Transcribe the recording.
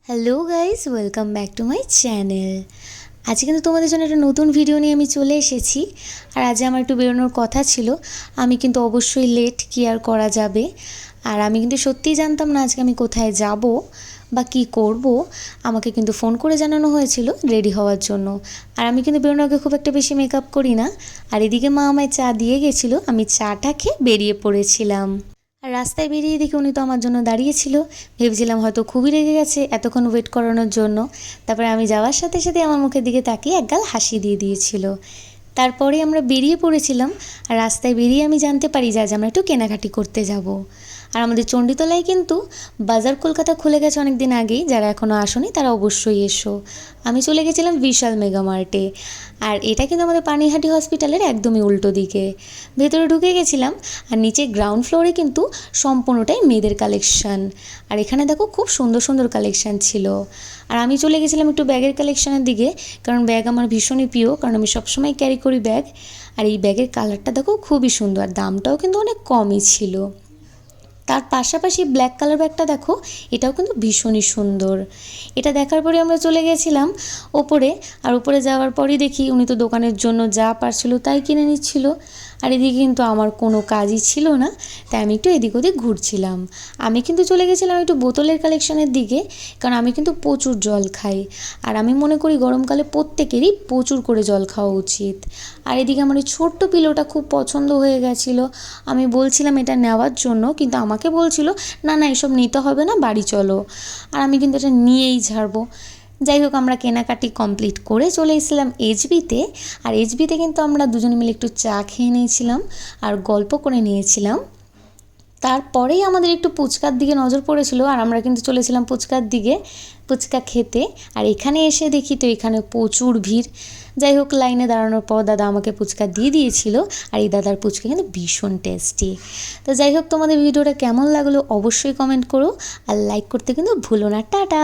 Hello guys, welcome back to my channel. আজকে কিন্তু তোমাদের জন্য একটা নতুন ভিডিও নিয়ে আমি চলে এসেছি। আর আজ আমার একটু বেরোনোর কথা ছিল, আমি কিন্তু অবশ্যই লেট, কি আর করা যাবে। আর আমি কিন্তু সত্যিই জানতাম না আজকে আমি কোথায় যাব বা কী করব। আমাকে কিন্তু ফোন করে জানানো হয়েছিল রেডি হওয়ার জন্য। আর আমি কিন্তু বেরোনোর আগে খুব একটা বেশি মেকআপ করি না। আর এদিকে মা আমায় চা দিয়ে গেছিলো, আমি চাটা খেয়ে বেরিয়ে পড়েছিলাম। আর রাস্তায় বেরিয়ে দেখি উনি তো আমার জন্য দাঁড়িয়েছিল। ভেবেছিলাম হয়তো খুবই রেগে গেছে এতক্ষণ ওয়েট করানোর জন্য। তারপরে আমি যাওয়ার সাথে সাথে আমার মুখের দিকে তাকিয়ে একগাল হাসি দিয়ে দিয়েছিল। তারপরে আমরা বেরিয়ে পড়েছিলাম। আর রাস্তায় বেরিয়ে আমি জানতে পারি যে আজ আমরা একটু কেনাকাটি করতে যাব। আর আমাদের চণ্ডীতলায় কিন্তু বাজার কলকাতা খুলে গেছে অনেক দিন আগেই, যারা এখনও আসেনি তারা অবশ্যই এসো। আমি চলে গেছিলাম বিশাল মেগা মার্টে। আর এটা কিন্তু আমাদের পানিহাটি হসপিটালের একদমই উল্টো দিকে। ভেতরে ঢুকে গেছিলাম, আর নিচে গ্রাউন্ড ফ্লোরে কিন্তু সম্পূর্ণটাই মেয়েদের কালেকশান। আর এখানে দেখো খুব সুন্দর সুন্দর কালেকশান ছিল। আর আমি চলে গেছিলাম একটু ব্যাগের কালেকশানের দিকে, কারণ ব্যাগ আমার ভীষণই প্রিয়, কারণ আমি সবসময় ক্যারি করি ব্যাগ। আর এই ব্যাগের কালারটা দেখো খুবই সুন্দর, আর দামটাও কিন্তু অনেক কমই ছিল। তার পাশাপাশি ব্ল্যাক কালার ব্যাগটা দেখো, এটাও কিন্তু ভীষণই সুন্দর। এটা দেখার পরে আমরা চলে গেছিলাম ওপরে। আর উপরে যাওয়ার পরই দেখি উনি তো দোকানের জন্য যা পারছিল তাই কিনে নিচ্ছিল। আর এদিকে কিন্তু আমার কোনো কাজই ছিল না, তাই আমি একটু এদিক ওদিক ঘুরছিলাম। আমি কিন্তু চলে গেছিলাম একটু বোতলের কালেকশানের দিকে, কারণ আমি কিন্তু প্রচুর জল খাই। আর আমি মনে করি গরমকালে প্রত্যেকেরই প্রচুর করে জল খাওয়া উচিত। আর এদিকে আমার এই ছোট্ট পিলোটা খুব পছন্দ হয়ে গেছিলো। আমি বলছিলাম এটা নেওয়ার জন্য, কিন্তু আমাকে বলছিল না না এসব নিতে হবে না, বাড়ি চলো। আর আমি কিন্তু এটা নিয়েই ছাড়বো। যাই হোক, আমরা কেনাকাটি কমপ্লিট করে চলে এসেছিলাম এইচবিতে। আর এইচবিতে কিন্তু আমরা দুজনে মিলে একটু চা খেয়ে নিয়েছিলাম আর গল্প করে নিয়েছিলাম। তারপরেই আমাদের একটু ফুচকার দিকে নজর পড়েছিল, আর আমরা কিন্তু চলেছিলাম ফুচকার দিকে ফুচকা খেতে। আর এখানে এসে দেখি তো এখানে প্রচুর ভিড়। যাই হোক, লাইনে দাঁড়ানোর পর দাদা আমাকে ফুচকা দিয়ে দিয়েছিল। আর এই দাদার ফুচকা কিন্তু ভীষণ টেস্টি। তো যাই হোক, তোমাদের ভিডিওটা কেমন লাগলো অবশ্যই কমেন্ট করো, আর লাইক করতে কিন্তু ভুলো না। টাটা।